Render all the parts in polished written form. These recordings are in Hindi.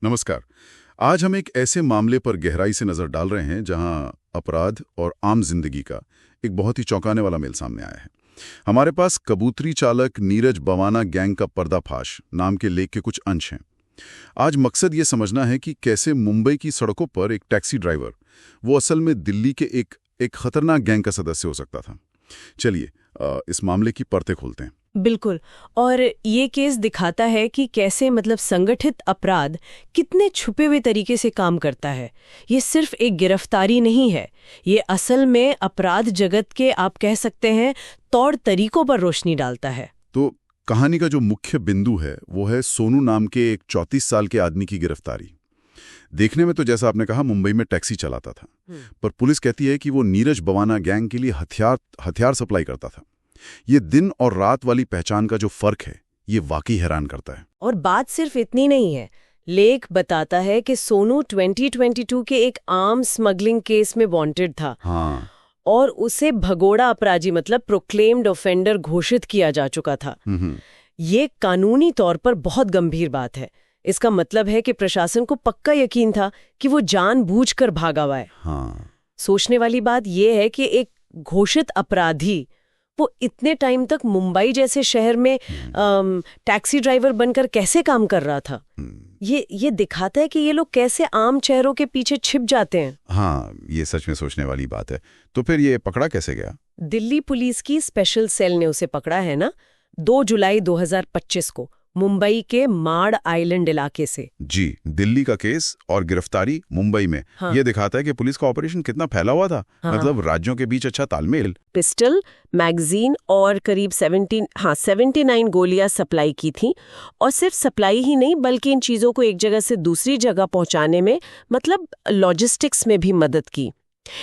नमस्कार। आज हम एक ऐसे मामले पर गहराई से नजर डाल रहे हैं जहां अपराध और आम जिंदगी का एक बहुत ही चौंकाने वाला मेल सामने आया है। हमारे पास कबूतरी चालक नीरज बवाना गैंग का पर्दाफाश नाम के लेख के कुछ अंश हैं। आज मकसद ये समझना है कि कैसे मुंबई की सड़कों पर एक टैक्सी ड्राइवर वो असल में दिल्ली के एक खतरनाक गैंग का सदस्य हो सकता था। चलिए इस मामले की परतें खोलते हैं। बिल्कुल। और ये केस दिखाता है कि कैसे संगठित अपराध कितने छुपे हुए तरीके से काम करता है। ये सिर्फ एक गिरफ्तारी नहीं है, ये असल में अपराध जगत के आप कह सकते हैं तौर तरीकों पर रोशनी डालता है। तो कहानी का जो मुख्य बिंदु है वो है सोनू नाम के एक 34 साल के आदमी की गिरफ्तारी। देखने में तो जैसा आपने कहा मुंबई में टैक्सी चलाता था, पर पुलिस कहती है कि वो नीरज बवाना गैंग के लिए हथियार सप्लाई करता था। ये दिन और रात वाली पहचान का जो फर्क है ये वाकई हैरान करता है। और बात सिर्फ इतनी नहीं है। लेख बताता है कि सोनू 2022 के एक आम स्मगलिंग केस में वांटेड था। हाँ। और उसे भगोड़ा अपराधी प्रोक्लेम्ड ऑफेंडर घोषित किया जा चुका था। ये कानूनी तौर पर बहुत गंभीर बात है। इसका मतलब है कि प्रशासन को पक्का यकीन था कि वो जानबूझकर भागा हुआ है। हाँ। सोचने वाली बात यह है कि एक घोषित अपराधी वो इतने टाइम तक मुंबई जैसे शहर में टैक्सी ड्राइवर बनकर कैसे काम कर रहा था। ये दिखाता है कि ये लोग कैसे आम चेहरों के पीछे छिप जाते हैं। हाँ, ये सच में सोचने वाली बात है। तो फिर ये पकड़ा कैसे गया? दिल्ली पुलिस की स्पेशल सेल ने उसे पकड़ा है ना, 2 जुलाई 2025 को मुंबई के माड़ आइलैंड इलाके से। जी, दिल्ली का केस और गिरफ्तारी मुंबई में। हाँ। ये दिखाता है कि पुलिस का ऑपरेशन कितना फैला हुआ था। हाँ। मतलब राज्यों के बीच अच्छा तालमेल। पिस्टल, मैगजीन और करीब 79 गोलियां सप्लाई की थी। और सिर्फ सप्लाई ही नहीं बल्कि इन चीजों को एक जगह से दूसरी जगह पहुंचाने में लॉजिस्टिक्स में भी मदद की।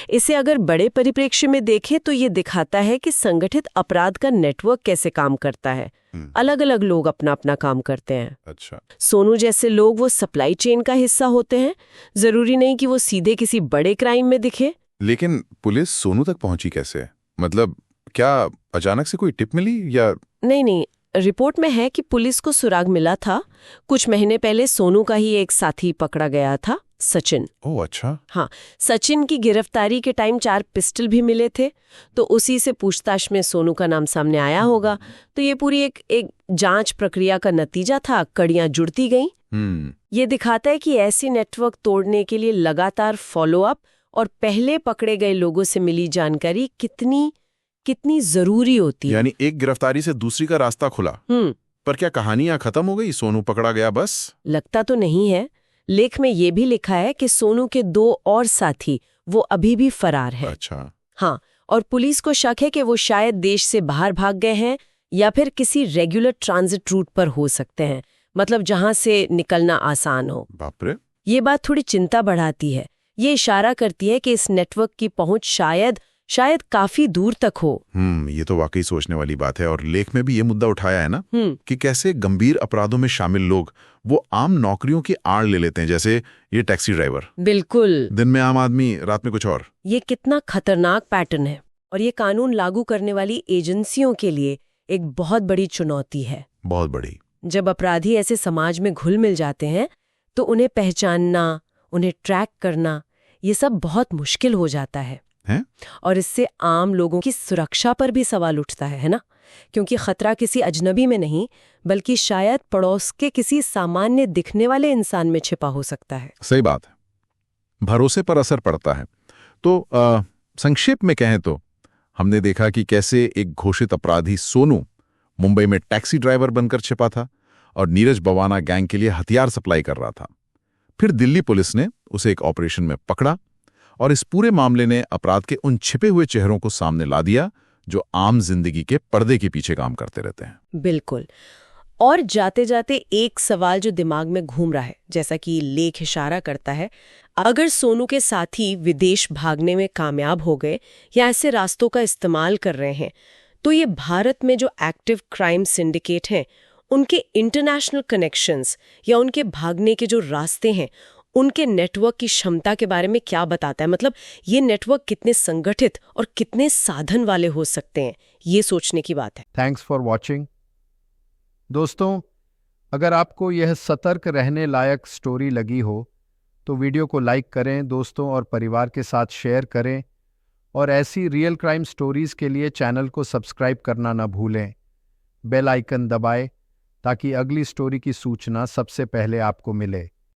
इसे अगर बड़े परिप्रेक्ष्य में देखें तो ये दिखाता है कि संगठित अपराध का नेटवर्क कैसे काम करता है। अलग अलग लोग अपना अपना काम करते हैं। अच्छा। सोनू जैसे लोग वो सप्लाई चेन का हिस्सा होते हैं। जरूरी नहीं कि वो सीधे किसी बड़े क्राइम में दिखे। लेकिन पुलिस सोनू तक पहुंची कैसे? मतलब क्या अचानक से कोई टिप मिली या? नहीं, रिपोर्ट में है कि पुलिस को सुराग मिला था। कुछ महीने पहले सोनू का ही एक साथी पकड़ा गया था, सचिन। ओह अच्छा। हाँ, सचिन की गिरफ्तारी के टाइम 4 पिस्टल भी मिले थे, तो उसी से पूछताछ में सोनू का नाम सामने आया होगा। तो ये पूरी एक जांच प्रक्रिया का नतीजा था, कड़ियां जुड़ती गईं। ये दिखाता है कि ऐसी नेटवर्क तोड़ने के लिए लगातार फॉलोअप और पहले पकड़े गए लोगों से मिली जानकारी कितनी जरूरी होती है। यानी एक गिरफ्तारी से दूसरी का रास्ता खुला। पर क्या कहानियां खत्म हो गई? सोनू पकड़ा गया बस? लगता तो नहीं है। लेख में ये भी लिखा है कि सोनू के 2 और साथी वो अभी भी फरार है। अच्छा। हाँ, और पुलिस को शक है कि वो शायद देश से बाहर भाग गए हैं या फिर किसी रेगुलर ट्रांजिट रूट पर हो सकते हैं, मतलब जहां से निकलना आसान हो। बाप रे। ये बात थोड़ी चिंता बढ़ाती है। ये इशारा करती है कि इस नेटवर्क की पहुंच शायद काफी दूर तक हो। ये तो वाकई सोचने वाली बात है। और लेख में भी ये मुद्दा उठाया है ना कि कैसे गंभीर अपराधों में शामिल लोग वो आम नौकरियों की आड़ ले लेते हैं, जैसे ये टैक्सी ड्राइवर। बिल्कुल। दिन में आम आदमी, रात में कुछ और। ये कितना खतरनाक पैटर्न है और ये कानून लागू करने वाली एजेंसियों के लिए एक बहुत बड़ी चुनौती है। बहुत बड़ी। जब अपराधी ऐसे समाज में घुल मिल जाते हैं तो उन्हें पहचानना, उन्हें ट्रैक करना, ये सब बहुत मुश्किल हो जाता है। और इससे आम लोगों की सुरक्षा पर भी सवाल उठता है ना? क्योंकि खतरा किसी अजनबी में नहीं बल्कि शायद पड़ोस के किसी सामान्य दिखने वाले इंसान में छिपा हो सकता है। सही बात है। भरोसे पर असर पड़ता है। तो संक्षेप में कहें तो हमने देखा कि कैसे एक घोषित अपराधी सोनू मुंबई में टैक्सी ड्राइवर बनकर छिपा था और नीरज बवाना गैंग के लिए हथियार सप्लाई कर रहा था। फिर दिल्ली पुलिस ने उसे एक ऑपरेशन में पकड़ा और इस पूरे मामले ने अपराध के उन छिपे हुए चेहरों को सामने ला दिया जो आम जिंदगी के पर्दे के पीछे काम करते रहते हैं। बिल्कुल। और जाते जाते एक सवाल जो दिमाग में घूम रहा है, जैसा कि लेख इशारा करता है, अगर सोनू के साथी विदेश भागने में कामयाब हो गए या ऐसे रास्तों का इस्तेमाल कर रहे हैं, तो ये भारत में जो एक्टिव क्राइम सिंडिकेट हैं उनके इंटरनेशनल कनेक्शंस या उनके भागने के जो रास्ते हैं उनके नेटवर्क की क्षमता के बारे में क्या बताता है? मतलब ये नेटवर्क कितने संगठित और कितने साधन वाले हो सकते हैं, ये सोचने की बात है। Thanks for watching. दोस्तों, अगर आपको यह सतर्क रहने लायक स्टोरी लगी हो तो वीडियो को लाइक करें, दोस्तों और परिवार के साथ शेयर करें और ऐसी रियल क्राइम स्टोरीज के लिए चैनल को सब्सक्राइब करना न भूलें। बेल आइकन दबाएं ताकि अगली स्टोरी की सूचना सबसे पहले आपको मिले।